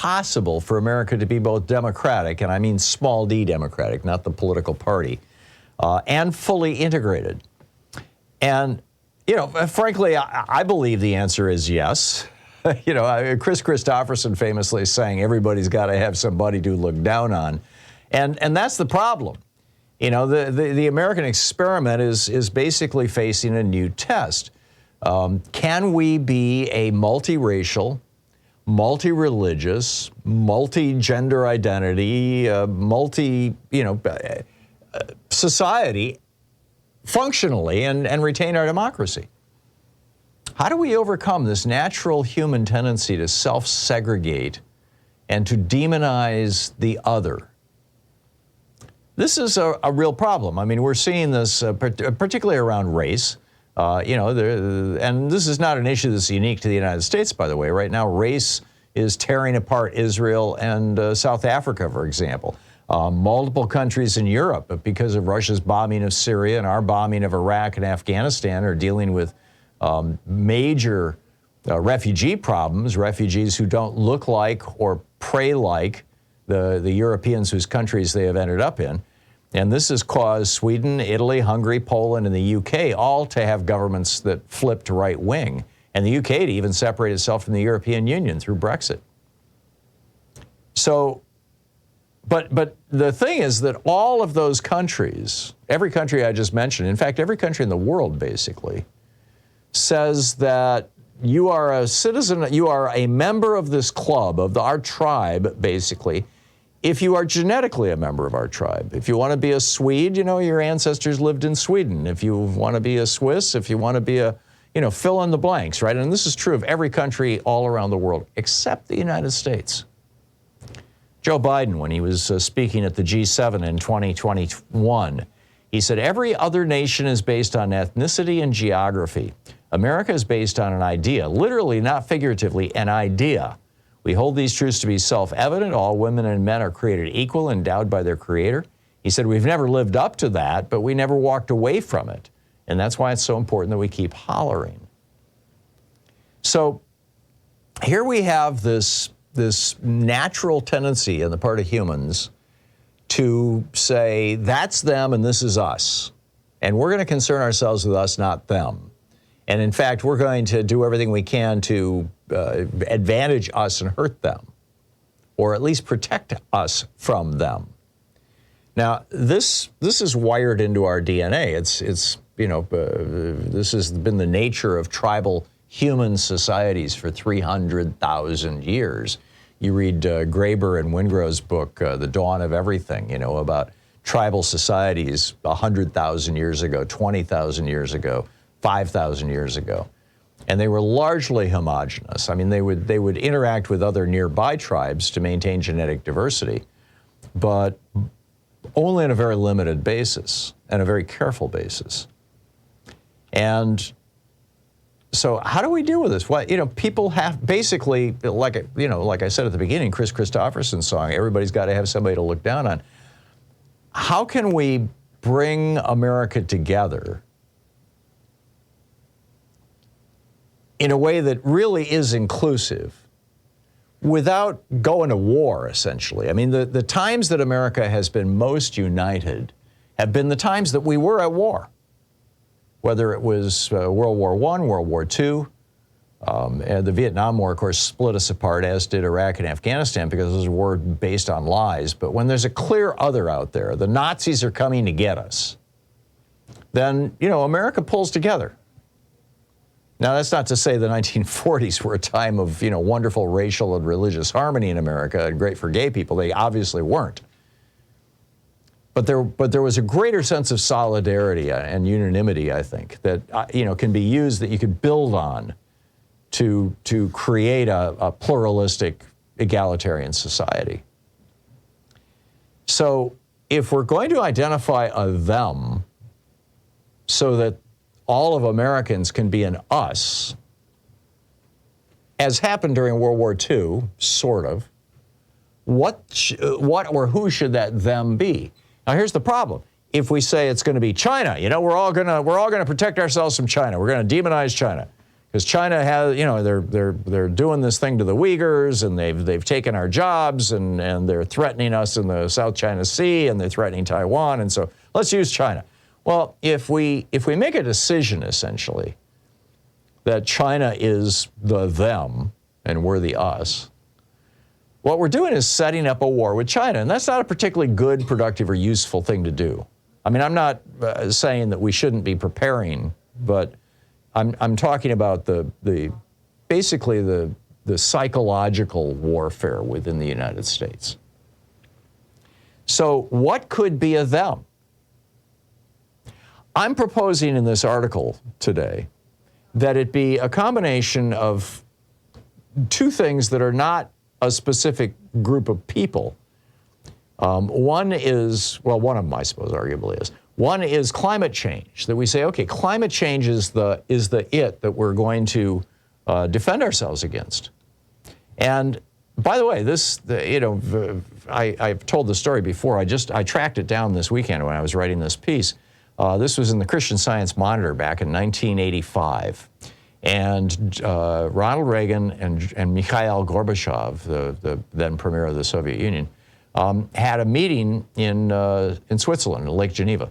possible for America to be both democratic, and I mean small d democratic, not the political party, and fully integrated? And, you know, frankly, I believe the answer is yes. You know, Chris Christopherson famously saying everybody's got to have somebody to look down on. And that's the problem. You know, the American experiment is basically facing a new test. Can we be a multiracial, multi-religious, multi-gender identity, society functionally and retain our democracy? How do we overcome this natural human tendency to self-segregate and to demonize the other? This is a real problem. I mean, we're seeing this particularly around race. And this is not an issue that's unique to the United States, by the way. Right now, race is tearing apart Israel and South Africa, for example. Multiple countries in Europe, because of Russia's bombing of Syria and our bombing of Iraq and Afghanistan, are dealing with major refugee problems, refugees who don't look like or pray like the Europeans whose countries they have ended up in. And this has caused Sweden, Italy, Hungary, Poland, and the UK all to have governments that flipped right wing, and the UK to even separate itself from the European Union through Brexit. So, but the thing is that all of those countries, every country I just mentioned, in fact, every country in the world basically, says that you are a citizen, you are a member of this club, of our tribe, basically, if you are genetically a member of our tribe. If you want to be a Swede, you know, your ancestors lived in Sweden. If you want to be a Swiss, if you want to be a, you know, fill in the blanks, right? And this is true of every country all around the world, except the United States. Joe Biden, when he was speaking at the G7 in 2021, he said, every other nation is based on ethnicity and geography. America is based on an idea, literally, not figuratively, an idea. We hold these truths to be self-evident. All women and men are created equal, endowed by their Creator. He said, we've never lived up to that, but we never walked away from it. And that's why it's so important that we keep hollering. So here we have this natural tendency on the part of humans to say, that's them and this is us. And we're going to concern ourselves with us, not them. And in fact, we're going to do everything we can to advantage us and hurt them, or at least protect us from them. Now, this is wired into our DNA. It's this has been the nature of tribal human societies for 300,000 years. You read Graeber and Wingrove's book, The Dawn of Everything, you know, about tribal societies 100,000 years ago, 20,000 years ago, 5,000 years ago. And they were largely homogenous. I mean, they would interact with other nearby tribes to maintain genetic diversity, but only on a very limited basis and a very careful basis. And so how do we deal with this? Well, you know, people have basically, like I said at the beginning, Chris Christopherson's song, everybody's got to have somebody to look down on. How can we bring America together in a way that really is inclusive without going to war, essentially? I mean, the times that America has been most united have been the times that we were at war. Whether it was World War I, World War II, and the Vietnam War, of course, split us apart, as did Iraq and Afghanistan, because those were based on lies. But when there's a clear other out there, the Nazis are coming to get us, then, you know, America pulls together. Now, that's not to say the 1940s were a time of, you know, wonderful racial and religious harmony in America and great for gay people. They obviously weren't. But there was a greater sense of solidarity and unanimity, I think, that you know, can be used, that you could build on to create a pluralistic, egalitarian society. So if we're going to identify a them so that all of Americans can be an us, as happened during World War II, sort of, what or who should that them be? Now, here's the problem. If we say it's going to be China, you know, we're all going to protect ourselves from China. We're going to demonize China. Because China has, they're doing this thing to the Uyghurs, and they've taken our jobs, and they're threatening us in the South China Sea, and they're threatening Taiwan, and so let's use China. Well, if we make a decision, essentially, that China is the them and we're the us, what we're doing is setting up a war with China, and that's not a particularly good, productive, or useful thing to do. I mean, I'm not saying that we shouldn't be preparing, but I'm talking about basically the psychological warfare within the United States. So what could be a them? I'm proposing in this article today that it be a combination of two things that are not a specific group of people. One of them, I suppose, arguably is. One is climate change, that we say, okay, climate change is the it that we're going to defend ourselves against. And by the way, I've told the story before. I tracked it down this weekend when I was writing this piece. This was in the Christian Science Monitor back in 1985. And Ronald Reagan and Mikhail Gorbachev, the then premier of the Soviet Union, had a meeting in Switzerland, in Lake Geneva.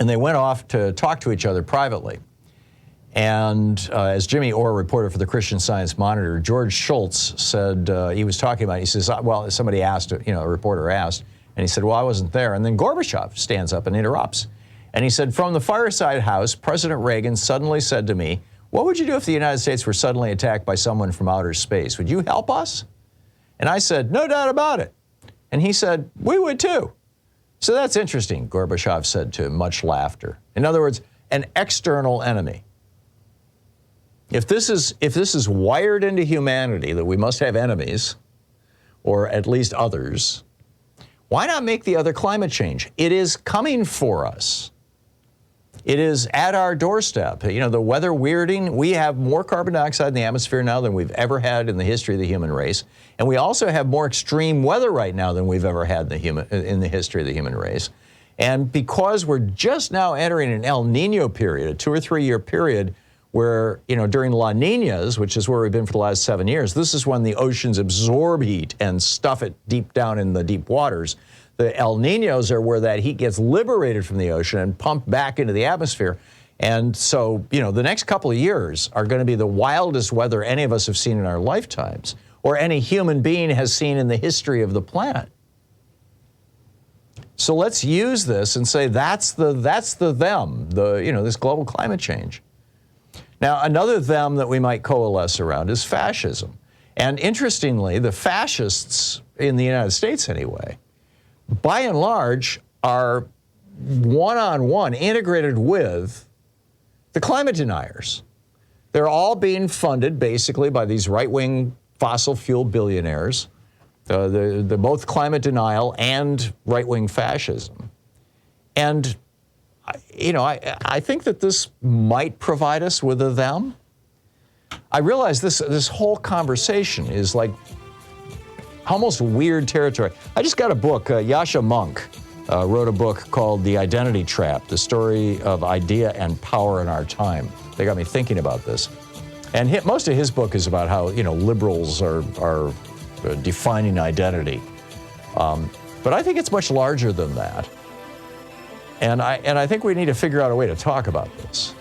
And they went off to talk to each other privately. And as Jimmy Orr reported for the Christian Science Monitor, George Shultz said, he was talking about it, he says, well, somebody asked, a reporter asked, and he said, well, I wasn't there. And then Gorbachev stands up and interrupts. And he said, from the fireside house, President Reagan suddenly said to me, what would you do if the United States were suddenly attacked by someone from outer space? Would you help us? And I said, no doubt about it. And he said, we would too. So that's interesting, Gorbachev said to much laughter. In other words, an external enemy. If this is wired into humanity that we must have enemies, or at least others, why not make the other climate change? It is coming for us. It is at our doorstep. The weather weirding, we have more carbon dioxide in the atmosphere now than we've ever had in the history of the human race. And we also have more extreme weather right now than we've ever had in the history of the human race. And because we're just now entering an El Nino period, a 2 or 3 year period, where, during La Ninas, which is where we've been for the last 7 years, this is when the oceans absorb heat and stuff it deep down in the deep waters. The El Ninos are where that heat gets liberated from the ocean and pumped back into the atmosphere. And so, the next couple of years are going to be the wildest weather any of us have seen in our lifetimes, or any human being has seen in the history of the planet. So let's use this and say that's the them, this global climate change. Now, another them that we might coalesce around is fascism. And interestingly, the fascists in the United States anyway, by and large, are one-on-one integrated with the climate deniers. They're all being funded basically by these right-wing fossil fuel billionaires, the both climate denial and right-wing fascism. And I think that this might provide us with a them. I realize this whole conversation is like almost weird territory. I just got a book. Yasha Monk wrote a book called The Identity Trap, the story of idea and power in our time. They got me thinking about this. And most of his book is about how, liberals are defining identity. But I think it's much larger than that. And I think we need to figure out a way to talk about this.